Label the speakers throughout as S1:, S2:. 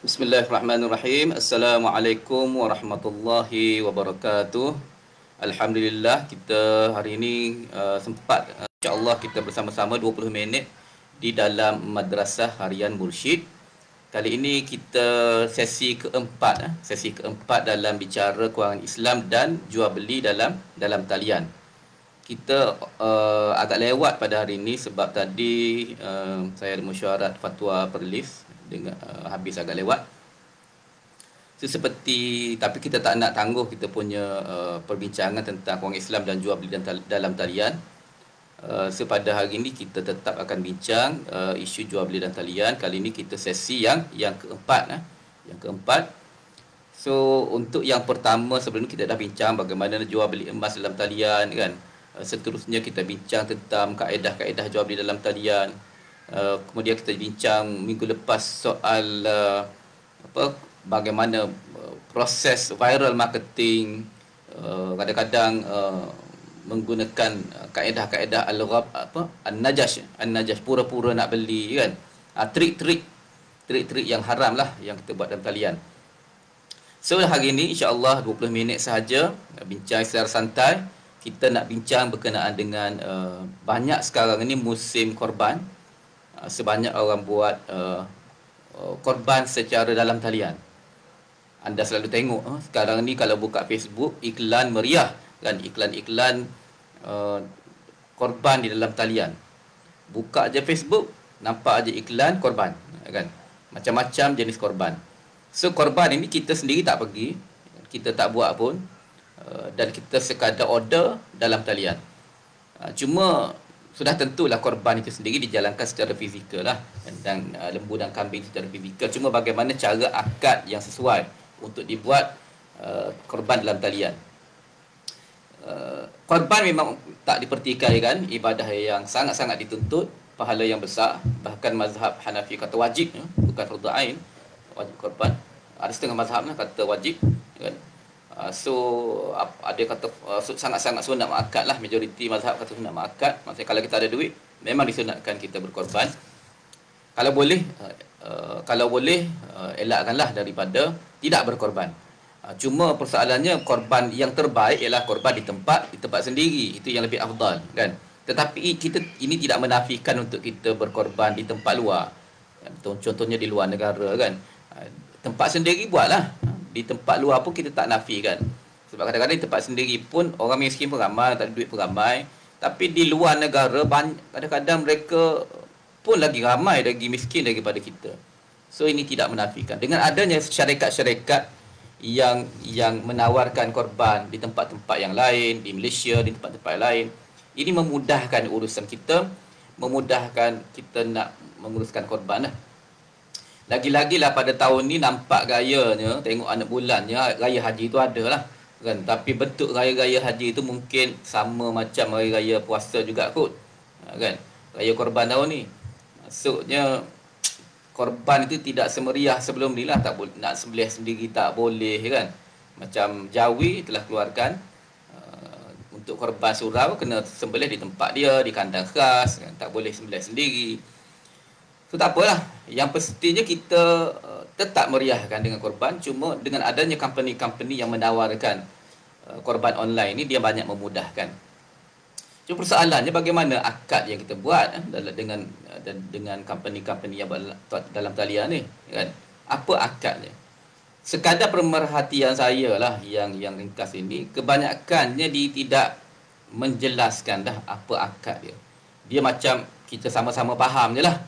S1: Bismillahirrahmanirrahim. Assalamualaikum warahmatullahi wabarakatuh. Alhamdulillah kita hari ini sempat insya-Allah kita bersama-sama 20 minit di dalam Madrasah Harian Mursyid. Kali ini kita sesi keempat dalam bicara kewangan Islam dan jual beli dalam talian. Kita agak lewat pada hari ini sebab tadi saya ada mesyuarat fatwa Perlis dengan habis agak lewat. Tapi kita tak nak tangguh kita punya perbincangan tentang kewangan Islam dan jual beli dalam talian. Pada hari ini kita tetap akan bincang isu jual beli dan talian. Kali ini kita sesi yang keempat. Yang keempat. So untuk yang pertama, sebelum kita dah bincang bagaimana jual beli emas dalam talian kan. Seterusnya kita bincang tentang kaedah-kaedah jual beli dalam talian. Kemudian kita bincang minggu lepas soal bagaimana proses viral marketing, kadang-kadang menggunakan kaedah-kaedah an-najash, pura-pura nak beli kan, trik-trik yang haram lah yang kita buat dalam talian. So hari ini insya-Allah 20 minit sahaja bincang secara santai. Kita nak bincang berkenaan dengan banyak sekarang ini musim korban. Sebanyak orang buat korban secara dalam talian. Anda selalu tengok sekarang ni kalau buka Facebook, iklan meriah kan, iklan-iklan korban di dalam talian. Buka aja Facebook, nampak aja iklan korban kan. Macam-macam jenis korban. So korban ini kita sendiri tak pergi, kita tak buat pun, dan kita sekadar order dalam talian. Cuma sudah tentulah korban itu sendiri dijalankan secara fizikal lah, dan lembu dan kambing secara fizikal. Cuma bagaimana cara akad yang sesuai untuk dibuat korban dalam talian. Korban memang tak dipertikaikan, ibadah yang sangat-sangat dituntut, pahala yang besar. Bahkan mazhab Hanafi kata wajib, bukan fardu ain, wajib korban. Ada setengah mazhabnya kata wajib kan. So ada kata sangat-sangat sunat mengakad lah. Majoriti mazhab kata sunat mengakad. Maksudnya kalau kita ada duit memang disunatkan kita berkorban. Kalau boleh elakkanlah daripada tidak berkorban. Cuma persoalannya korban yang terbaik ialah korban di tempat sendiri. Itu yang lebih afdal kan. Tetapi ini tidak menafikan untuk kita berkorban di tempat luar. Contohnya di luar negara kan. Tempat sendiri buatlah. Di tempat luar pun kita tak nafikan. Sebab kadang-kadang di tempat sendiri pun orang miskin pun ramai, tak ada duit pun ramai. Tapi di luar negara kadang-kadang mereka pun lagi ramai, lagi miskin daripada kita. So ini tidak menafikan. Dengan adanya syarikat-syarikat yang menawarkan korban di tempat-tempat yang lain, di Malaysia, di tempat-tempat yang lain, ini memudahkan urusan kita, memudahkan kita nak menguruskan korban lah. Lagi-lagilah pada tahun ni nampak gayanya, tengok anak bulannya, raya haji tu ada lah kan. Tapi bentuk raya-raya haji tu mungkin sama macam raya-raya puasa juga kot kan, raya korban tahun ni. Maksudnya korban itu tidak semeriah sebelum ni lah. Tak boleh nak sembelih sendiri, tak boleh kan. Macam Jawi telah keluarkan untuk korban surau kena sembelih di tempat dia, di kandang khas kan? Tak boleh sembelih sendiri. So tak apalah, yang pastinya kita tetap meriahkan dengan korban. Cuma dengan adanya company-company yang menawarkan korban online ni, dia banyak memudahkan. Cuma persoalannya bagaimana akad yang kita buat dengan company-company yang dalam talian ni kan. Apa akadnya? Sekadar pemerhatian saya lah yang ringkas ini, kebanyakannya dia tidak menjelaskan dah apa akad dia. Dia macam kita sama-sama faham je lah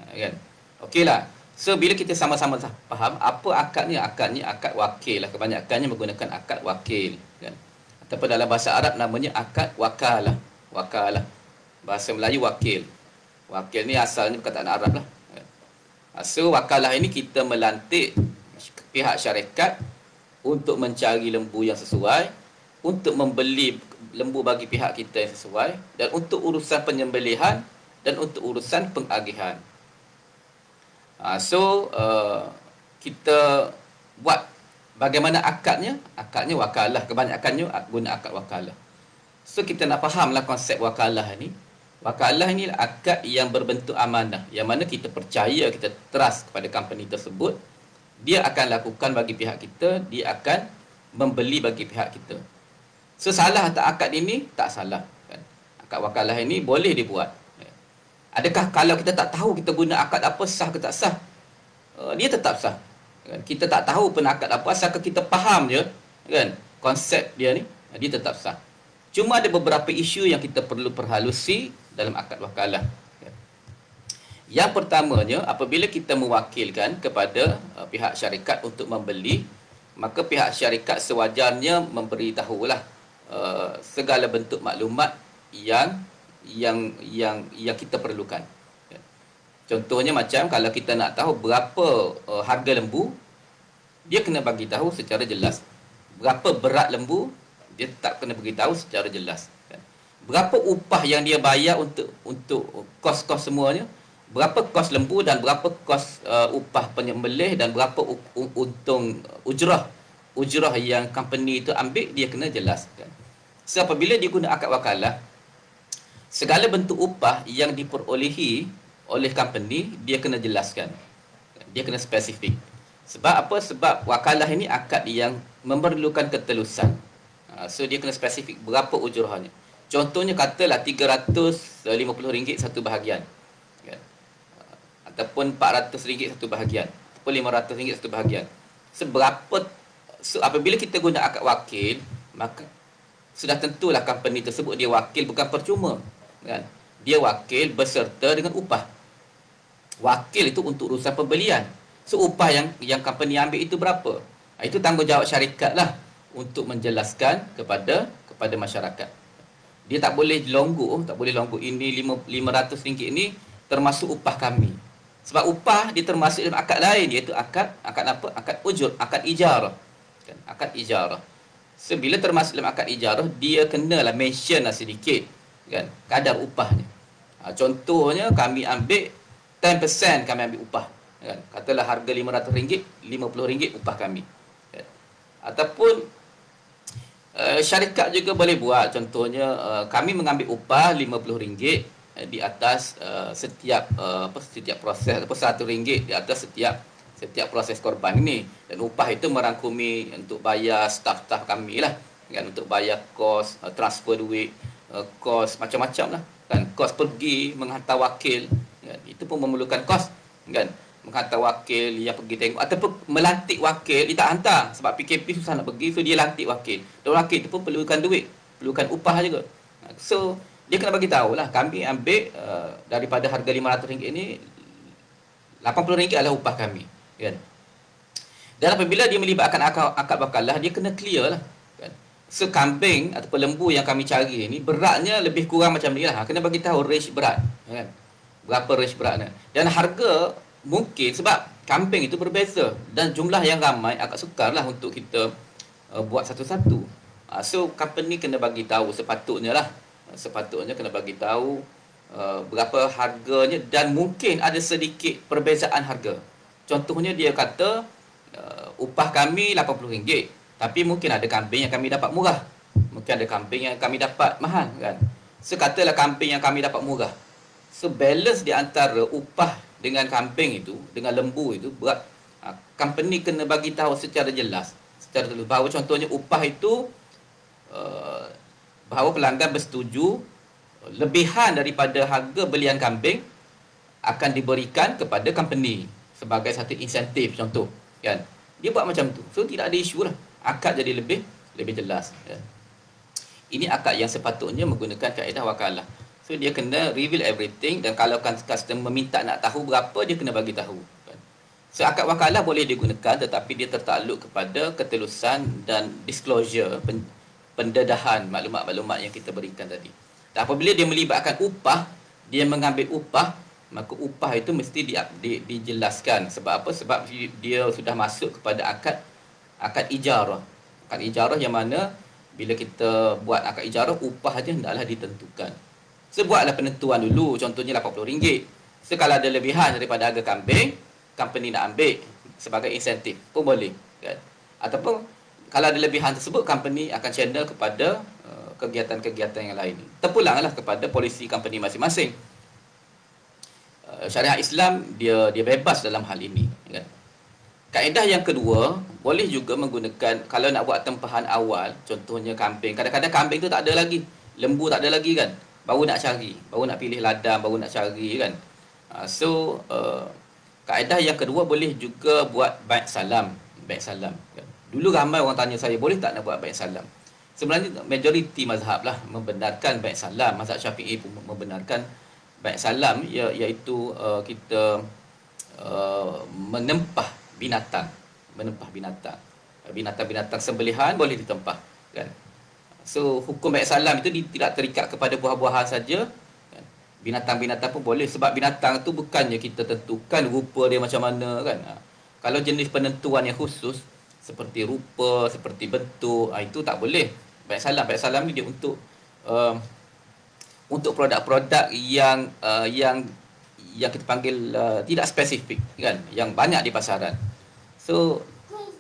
S1: kan. Okeylah. So bila kita sama-sama faham apa akadnya, akad wakil lah. Kebanyakannya menggunakan akad wakil kan. Ataupun dalam bahasa Arab namanya akad wakalah. Bahasa Melayu wakil. Wakil ni asalnya perkataan Arab lah. So wakalah ini kita melantik pihak syarikat untuk mencari lembu yang sesuai, untuk membeli lembu bagi pihak kita yang sesuai, dan untuk urusan penyembelihan dan untuk urusan pengagihan. Kita buat bagaimana akadnya wakalah. Kebanyakannya guna akad wakalah. So kita nak fahamlah konsep wakalah ni. Wakalah ni akad yang berbentuk amanah, yang mana kita percaya, kita trust kepada company tersebut dia akan lakukan bagi pihak kita, dia akan membeli bagi pihak kita. So, salah tak akad ini? Tak salah. Kan? Akad wakalah ini boleh dibuat. Adakah kalau kita tak tahu kita guna akad apa, sah ke tak sah? Dia tetap sah. Kan? Kita tak tahu pun akad apa, asalkan kita faham je kan, konsep dia ni, dia tetap sah. Cuma ada beberapa isu yang kita perlu perhalusi dalam akad wakalah. Yang pertamanya, apabila kita mewakilkan kepada pihak syarikat untuk membeli, maka pihak syarikat sewajarnya memberitahulah segala bentuk maklumat yang kita perlukan. Contohnya macam kalau kita nak tahu berapa harga lembu, dia kena bagi tahu secara jelas. Berapa berat lembu, dia tak kena beritahu secara jelas. Berapa upah yang dia bayar untuk kos-kos semuanya, berapa kos lembu dan berapa kos upah penyembelih dan berapa untung ujrah yang company itu ambil, dia kena jelaskan. So, apabila dia guna akad wakalah, segala bentuk upah yang diperolehi oleh company, dia kena jelaskan. Dia kena spesifik. Sebab apa? Sebab wakalah ini akad yang memerlukan ketelusan. So, dia kena spesifik berapa ujrahnya. Contohnya katalah RM350 satu bahagian. Ataupun RM400 satu bahagian. Ataupun RM500 satu bahagian. So, apabila kita guna akad wakil, maka sudah tentulah company tersebut dia wakil bukan percuma. Kan? Dia wakil beserta dengan upah. Wakil itu untuk urusan pembelian. So, upah yang company ambil itu berapa? Itu tanggungjawab syarikat lah untuk menjelaskan kepada masyarakat. Dia tak boleh longguk. Ini RM500 ini termasuk upah kami. Sebab upah dia termasuk dalam akad lain, iaitu akad apa? Akad ujur, akad ijarah. Kan? Akad ijarah. So, bila termasuk dalam akad ijarah, dia kenalah mention lah sedikit kan, kadar upahnya. Contohnya kami ambil 10% kami ambil upah. Kan? Katalah harga RM500, RM50 upah kami. Kan? Ataupun syarikat juga boleh buat. Contohnya kami mengambil upah RM50 di atas setiap proses, RM1 di atas setiap proses korban ini, dan upah itu merangkumi untuk bayar staf-staf kami lah kan, untuk bayar kos transfer duit, kos macam-macam lah kan, kos pergi menghantar wakil kan, itu pun memerlukan kos kan, menghantar wakil yang pergi tengok ataupun melantik wakil, dia tak hantar sebab PKP susah nak pergi, so dia lantik wakil, dan wakil itu pun perlukan duit, perlukan upah juga. So dia kena bagi tahu lah, kami ambil daripada harga RM500 ini RM80 adalah upah kami kan. Dan apabila dia melibatkan akad wakalah, dia kena clear lah kan. So, kambing ataupun lembu yang kami cari ni beratnya lebih kurang macam ni lah, kena bagi tahu range berat kan, berapa range beratnya, dan harga mungkin sebab kambing itu berbeza dan jumlah yang ramai, agak sukar lah untuk kita buat satu-satu. So, company kena bagi tahu sepatutnya kena bagi tahu berapa harganya, dan mungkin ada sedikit perbezaan harga. Contohnya dia kata upah kami RM80, tapi mungkin ada kambing yang kami dapat murah, mungkin ada kambing yang kami dapat mahal kan. So, katalah kambing yang kami dapat murah, so balance di antara upah dengan kambing itu, dengan lembu itu berat. Company kena bagi tahu secara jelas, secara telus, bahawa contohnya upah itu bahawa pelanggan bersetuju lebihan daripada harga belian kambing akan diberikan kepada company sebagai satu insentif, contoh kan. Dia buat macam tu, so tidak ada isu lah, akad jadi lebih jelas kan. Ini akad yang sepatutnya menggunakan kaedah wakalah. So dia kena reveal everything, dan kalau customer meminta nak tahu berapa, dia kena bagi tahu kan. So akad wakalah boleh digunakan, tetapi dia tertakluk kepada ketelusan dan disclosure, pendedahan maklumat-maklumat yang kita berikan tadi. Dan apabila dia melibatkan upah, dia mengambil upah, maka upah itu mesti dijelaskan. Sebab apa? Sebab dia sudah masuk kepada akad ijarah. Akad ijarah yang mana bila kita buat akad ijarah, upah saja hendaklah ditentukan. So, buatlah penentuan dulu, contohnya RM80. So, kalau ada lebihan daripada harga kambing, company nak ambil sebagai insentif pun boleh kan? Ataupun kalau ada lebihan tersebut, company akan channel kepada kegiatan-kegiatan yang lain. Terpulanglah kepada polisi company masing-masing. Syariat Islam dia bebas dalam hal ini kan? Kaedah yang kedua, boleh juga menggunakan kalau nak buat tempahan awal, contohnya kambing. Kadang-kadang kambing tu tak ada lagi, lembu tak ada lagi kan. Baru nak cari, baru nak pilih ladang, baru nak cari kan. Kaedah yang kedua boleh juga buat bait salam, bait salam kan. Dulu ramai orang tanya saya, boleh tak nak buat bait salam? Sebenarnya majoriti mazhab lah membenarkan bait salam. Mazhab Syafi'i pun membenarkan bait salam, iaitu kita menempah binatang, binatang sembelihan boleh ditempah kan. So hukum bait salam itu tidak terikat kepada buah-buahan saja kan. Binatang-binatang pun boleh, sebab binatang tu bukannya kita tentukan rupa dia macam mana kan. Kalau jenis penentuan yang khusus seperti rupa, seperti bentuk, itu tak boleh. Bait salam ni dia untuk produk-produk yang kita panggil tidak spesifik kan, yang banyak di pasaran. So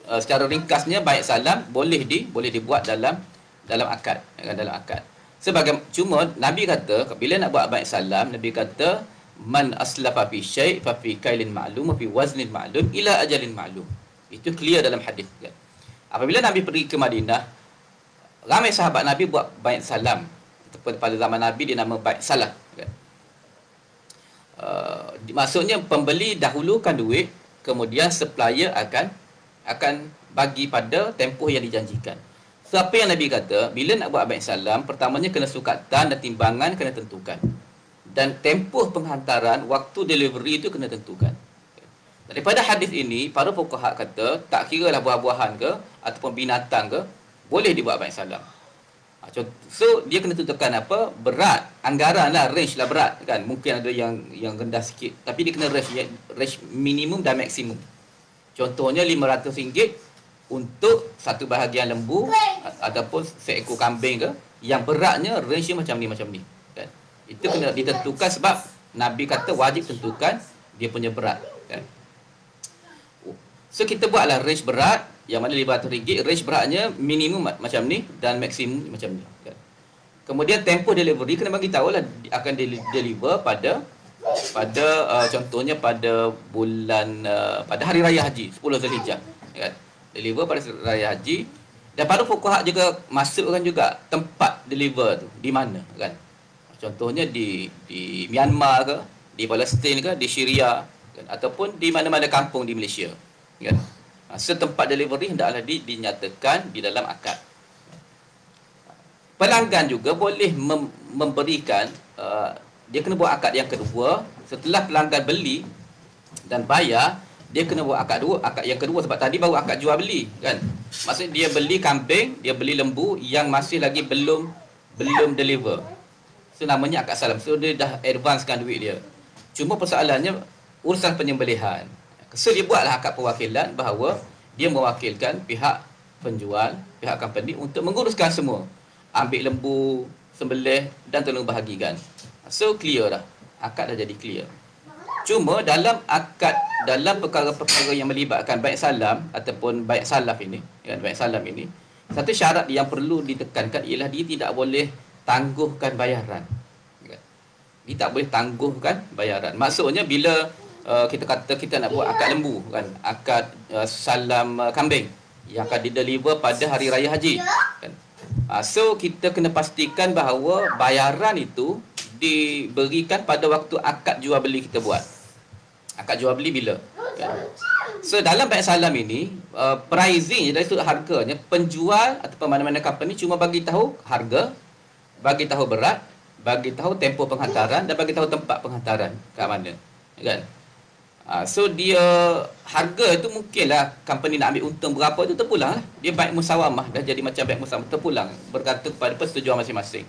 S1: secara ringkasnya bait salam boleh dibuat dalam akad kan, dalam akad. Cuma Nabi kata bila nak buat bait salam, Nabi kata man aslafa fi syai' fa fi kailin ma'lum wa fi waznin ma'lum ila ajalin ma'lum. Itu clear dalam hadis kan. Apabila Nabi pergi ke Madinah, ramai sahabat Nabi buat bait salam. Pada zaman Nabi dia nama bait salah kan. Maksudnya pembeli dahulukan duit, kemudian supplier akan bagi pada tempoh yang dijanjikan. So apa yang Nabi kata, bila nak buat bait salam, pertamanya kena sukatan dan timbangan kena tentukan. Dan tempoh penghantaran, waktu delivery itu kena tentukan. Daripada hadis ini, para fuqaha kata tak kiralah buah-buahan ke ataupun binatang ke, boleh dibuat bait salam. So dia kena tentukan apa? Berat, anggaran lah, range lah berat kan. Mungkin ada yang rendah sikit, tapi dia kena range minimum dan maksimum. Contohnya RM500 untuk satu bahagian lembu ataupun seekor kambing ke, yang beratnya range macam ni kan. Itu kena ditentukan sebab Nabi kata wajib tentukan dia punya berat kan. So kita buatlah range berat, yang mana RM500, range beratnya minimum macam ni dan maksimum macam ni kan. Kemudian tempoh delivery kena bagi tahu lah akan deliver pada contohnya pada bulan pada hari raya haji 10 Zulhijjah kan. Deliver pada raya haji. Dan para fuqaha juga masukkan juga tempat deliver tu di mana kan. Contohnya di Myanmar ke, di Palestin ke, di Syria kan, ataupun di mana-mana kampung di Malaysia kan. Setempat delivery hendaklah dinyatakan di dalam akad. Pelanggan juga boleh memberikan, dia kena buat akad yang kedua. Setelah pelanggan beli dan bayar, dia kena buat akad yang kedua, sebab tadi baru akad jual beli kan. Maksudnya dia beli kambing, dia beli lembu yang masih lagi belum deliver. So namanya akad salam. So dia dah advancekan duit dia. Cuma persoalannya urusan penyembelihan. So dia buatlah akad perwakilan bahawa dia mewakilkan pihak penjual, pihak company untuk menguruskan semua. Ambil lembu, sembelih dan tolong bahagikan. So clear dah. Akad dah jadi clear. Cuma dalam akad, dalam perkara-perkara yang melibatkan bait salam ataupun bait salaf ini, kan, bait salam ini, satu syarat yang perlu ditekankan ialah dia tidak boleh tangguhkan bayaran. Dia tak boleh tangguhkan bayaran. Maksudnya bila kita kata kita nak buat akad lembu kan, akad salam kambing yang akan dideliver pada hari raya haji kan. So kita kena pastikan bahawa bayaran itu diberikan pada waktu akad jual beli kita buat. Akad jual beli bila kan? So dalam bait salam ini pricing dari sudut harganya, penjual ataupun mana-mana company cuma bagi tahu harga, bagi tahu berat, bagi tahu tempoh penghantaran dan bagi tahu tempat penghantaran kat mana kan. So dia harga itu mungkinlah company nak ambil untung berapa itu terpulang lah. Dia baik musawamah, dah jadi macam baik musawamah, terpulang bergantung kepada persetujuan masing-masing.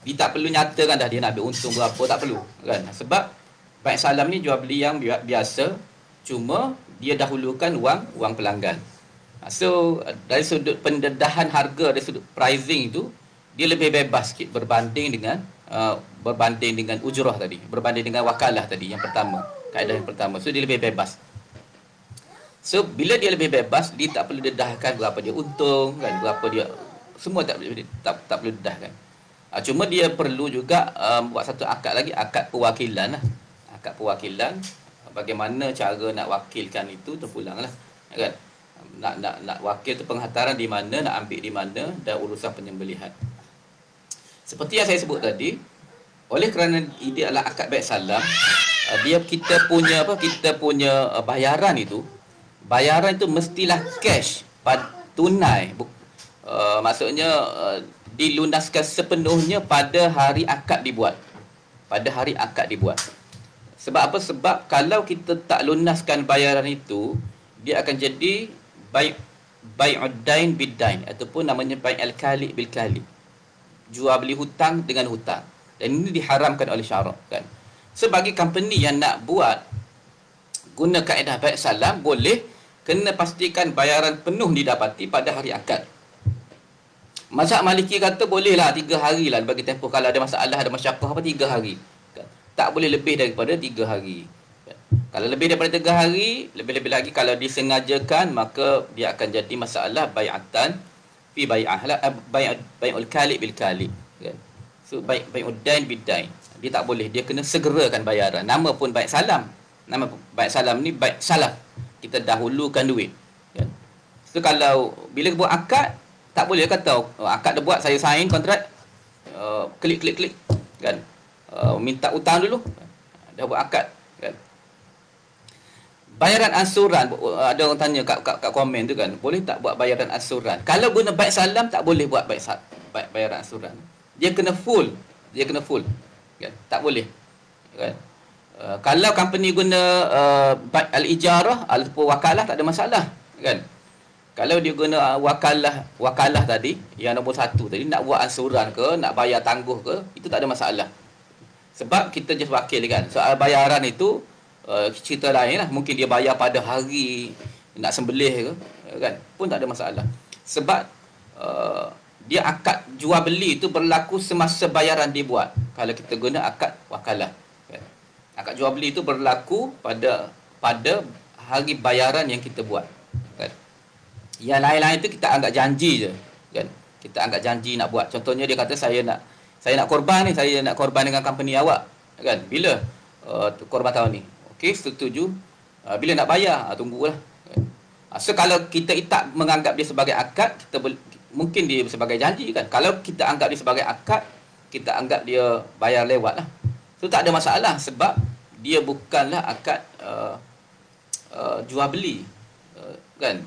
S1: Dia tak perlu nyatakan dah dia nak ambil untung berapa, tak perlu kan. Sebab bait salam ni jual beli yang biasa, cuma dia dahulukan wang pelanggan. So dari sudut pendedahan harga, dari sudut pricing itu dia lebih bebas sikit berbanding dengan ujrah tadi, berbanding dengan wakalah tadi yang pertama. Kaedah yang pertama. So dia lebih bebas. So bila dia lebih bebas, dia tak perlu dedahkan berapa dia untung kan, berapa dia, semua tak perlu dedahkan. Cuma dia perlu juga buat satu akad lagi, akad perwakilan lah. Akad perwakilan bagaimana cara nak wakilkan itu terpulanglah, kan? Nak wakil tu penghantaran di mana, nak ambil di mana, dan urusan penyembelihan. Seperti yang saya sebut tadi, oleh kerana ini adalah akad bait salam, kita punya bayaran itu mestilah cash, tunai. Maksudnya dilunaskan sepenuhnya pada hari akad dibuat. Sebab apa? Sebab kalau kita tak lunaskan bayaran itu, dia akan jadi bai'ud dain bid dain, ataupun namanya bai' al-kali bil kali. Jual beli hutang dengan hutang. Dan ini diharamkan oleh syarak, kan? Sebagai company yang nak buat guna kaedah bait salam, boleh, kena pastikan bayaran penuh didapati pada hari akad. Mazhab Maliki kata bolehlah 3 hari lah bagi tempoh kalau ada masalah, ada masyarakat 3 hari. Kan? Tak boleh lebih daripada 3 hari. Kan? Kalau lebih daripada 3 hari, lebih-lebih lagi kalau disengajakan, maka dia akan jadi masalah bai'atan fi bai'ah lah, bai'ul kali bil kali. Kan? So bai'ud dain bid dain. Dia tak boleh, dia kena segerakan bayaran. Nama pun bait salam. Nama bait salam ni bait salaf. Kita dahulukan duit. Kan? So kalau bila buat akad, tak boleh kata akad dah buat, saya sign kontrak, klik kan, minta hutang dulu, dah buat akad, kan. Bayaran ansuran, ada orang tanya kat komen tu, kan, boleh tak buat bayaran ansuran? Kalau guna bait salam tak boleh buat bayaran ansuran. Dia kena full, kan, tak boleh, kan. Kalau company guna al-ijarah ataupun wakalah, tak ada masalah, kan. Kalau dia guna wakalah tadi, yang nombor 1 tadi, nak buat ansuran ke, nak bayar tangguh ke, itu tak ada masalah. Sebab kita just wakil, kan. Soal bayaran itu cerita lain lah. Mungkin dia bayar pada hari nak sembelih ke, kan, pun tak ada masalah. Sebab dia akad jual beli itu berlaku semasa bayaran dibuat. Kalau kita guna akad wakalah, kan. Akad jual beli itu berlaku pada hari bayaran yang kita buat, kan. Yang lain-lain itu kita anggap janji je, kan. Kita anggap janji nak buat. Contohnya dia kata saya nak korban ni, saya nak korban dengan company awak, kan. Bila korban tahun ni? Okey, setuju. Bila nak bayar? Tunggulah. Kan? So kalau kita tak menganggap dia sebagai akad, mungkin dia sebagai janji, kan. Kalau kita anggap dia sebagai akad, kita anggap dia bayar lewat lah. So tak ada masalah, sebab dia bukanlah akad jual beli. Kan,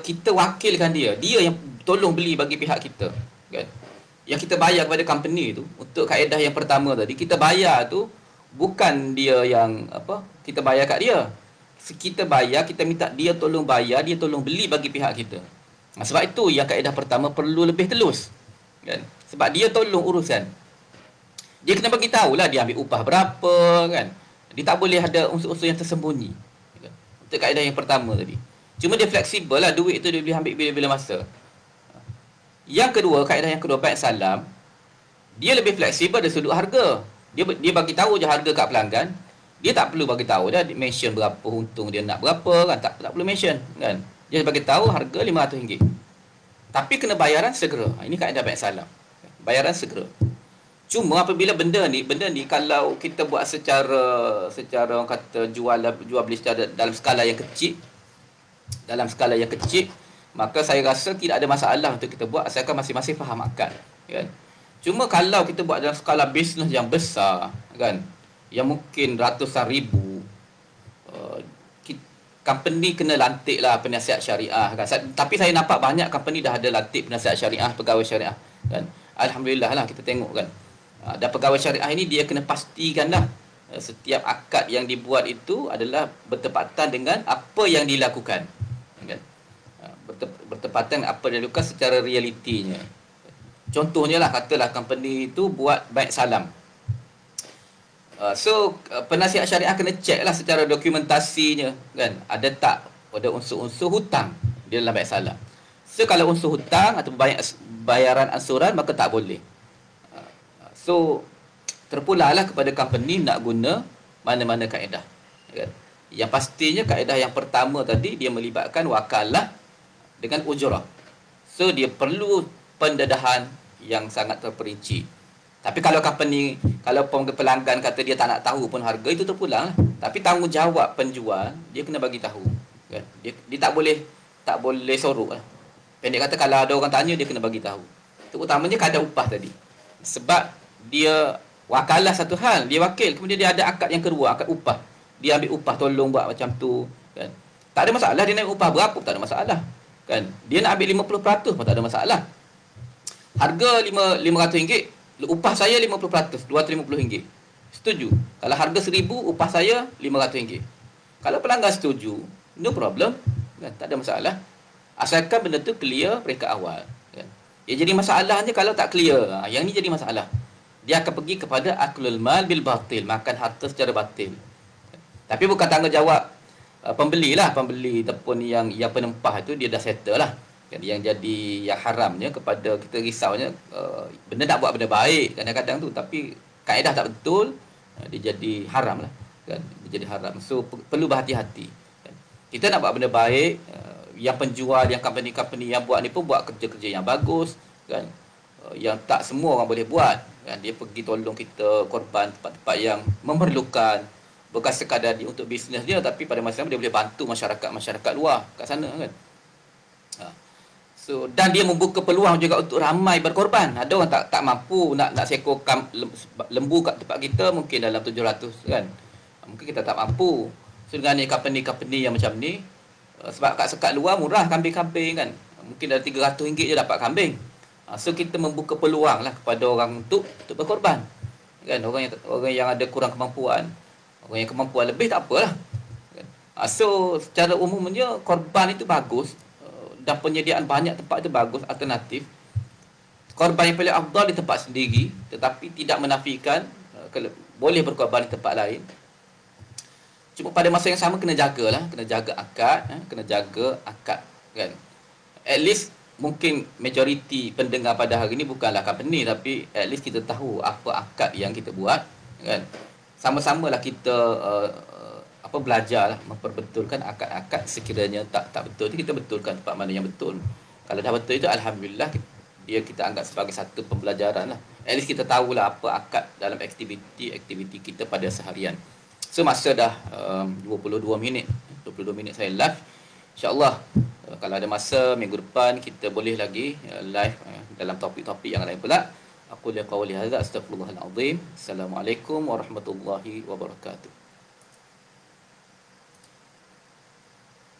S1: kita wakilkan dia yang tolong beli bagi pihak kita, kan. Yang kita bayar kepada company tu, untuk kaedah yang pertama tadi, kita bayar tu bukan dia yang kita bayar kat dia. Kita bayar, kita minta dia tolong bayar, dia tolong beli bagi pihak kita. Sebab itu yang kaedah pertama perlu lebih telus, kan. Sebab dia tolong urusan, dia kena bagi tahulah dia ambil upah berapa, kan. Dia tak boleh ada unsur-unsur yang tersembunyi, kan? Untuk kaedah yang pertama tadi. Cuma dia fleksibel lah, duit tu dia boleh ambil bila-bila masa. Yang kedua, kaedah yang kedua, bait salam, dia lebih fleksibel dari sudut harga. Dia bagi tahu je harga kat pelanggan. Dia tak perlu bagi tahu dah mention berapa untung dia nak berapa, kan. Tak perlu mention, kan. Dia bagi tahu harga RM500. Tapi kena bayaran segera. Ini kaedah bait salam. Bayaran segera. Cuma apabila benda ni kalau kita buat secara orang kata jual beli secara dalam skala yang kecil, maka saya rasa tidak ada masalah untuk kita buat asalkan masing-masing faham akad, kan. Cuma kalau kita buat dalam skala bisnes yang besar, kan, yang mungkin ratusan ribu, company kena lantik lah penasihat syariah, kan. Tapi saya nampak banyak company dah ada lantik penasihat syariah, pegawai syariah, kan. Alhamdulillah lah, kita tengok, kan. Dan pegawai syariah ini dia kena pastikan lah setiap akad yang dibuat itu adalah bertepatan dengan apa yang dilakukan, kan. Bertepatan apa yang dilakukan secara realitinya. Contohnya lah, katalah company itu buat bait salam. So penasihat syariah kena check lah secara dokumentasinya, kan. Ada tak ada unsur-unsur hutang di dalam bait salam. So kalau unsur hutang atau bayaran ansuran, maka tak boleh. So terpulanglah kepada company nak guna mana-mana kaedah, kan. Yang pastinya kaedah yang pertama tadi, dia melibatkan wakalah dengan ujrah. So dia perlu pendedahan yang sangat terperinci. Tapi kalau company, kalau pelanggan kata dia tak nak tahu pun harga, itu terpulang lah. Tapi tanggungjawab penjual, dia kena bagi tahu. Kan? Dia tak boleh sorok lah. Pendek kata, kalau ada orang tanya, dia kena bagi tahu. Terutamanya kadar upah tadi. Sebab dia wakalah satu hal, dia wakil, kemudian dia ada akad yang kedua, akad upah. Dia ambil upah, tolong buat macam tu. Kan? Tak ada masalah, dia naik upah berapa, tak ada masalah. Kan? Dia nak ambil 50% pun tak ada masalah. Harga RM500, upah saya 50%, RM250. Setuju. Kalau harga RM1,000, upah saya RM500. Kalau pelanggan setuju, no problem. Kan? Tak ada masalah. Asalkan benda tu clear peringkat awal. Kan? Ya, jadi masalahnya kalau tak clear, yang ni jadi masalah. Dia akan pergi kepada aklul mal bil batil, makan harta secara batil. Tapi bukan tanggungjawab pembeli ataupun yang penempah itu, dia dah settle lah. Kan? Yang jadi yang haramnya kepada kita risaunya, benda nak buat benda baik kadang-kadang tu, tapi kaedah tak betul, dia jadi haram lah. Kan? Dia jadi haram. So perlu berhati-hati. Kan? Kita nak buat benda baik, yang penjual, yang company-company yang buat ni pun buat kerja-kerja yang bagus. Kan? Yang tak semua orang boleh buat. Kan? Dia pergi tolong kita korban tempat-tempat yang memerlukan, bukan sekadar dia untuk bisnes dia, tapi pada masa yang dia boleh bantu masyarakat luar kat sana. Kan? So, dan dia membuka peluang juga untuk ramai berkorban. Ada orang tak mampu nak seekor lembu kat tempat kita, mungkin dalam 700 kan. Mungkin kita tak mampu. So dengan ni company-company yang macam ni, sebab kat sekat luar murah kambing-kambing kan. Mungkin dalam RM300 je dapat kambing. So kita membuka peluang lah kepada orang untuk berkorban. Kan, orang yang ada kurang kemampuan. Orang yang kemampuan lebih tak apalah. Kan? So secara umumnya korban itu bagus. Dan penyediaan banyak tempat itu bagus, alternatif. Korban yang paling afdal di tempat sendiri, tetapi tidak menafikan boleh berkorban di tempat lain. Cuma pada masa yang sama kena jagalah, kena jaga akad, kan. At least mungkin majoriti pendengar pada hari ini bukanlah company, tapi at least kita tahu apa akad yang kita buat, kan. Sama-samalah kita belajarlah memperbetulkan akad-akad. Sekiranya tak betul, kita betulkan tempat mana yang betul. Kalau dah betul itu alhamdulillah, kita anggap sebagai satu pembelajaran lah. At least kita tahulah apa akad dalam aktiviti kita pada seharian. So masa dah 22 minit saya live. InsyaAllah kalau ada masa minggu depan kita boleh lagi live dalam topik-topik yang lain pula. Aku lihat qawli hadza, astaghfirullahalazim. Assalamualaikum warahmatullahi wabarakatuh.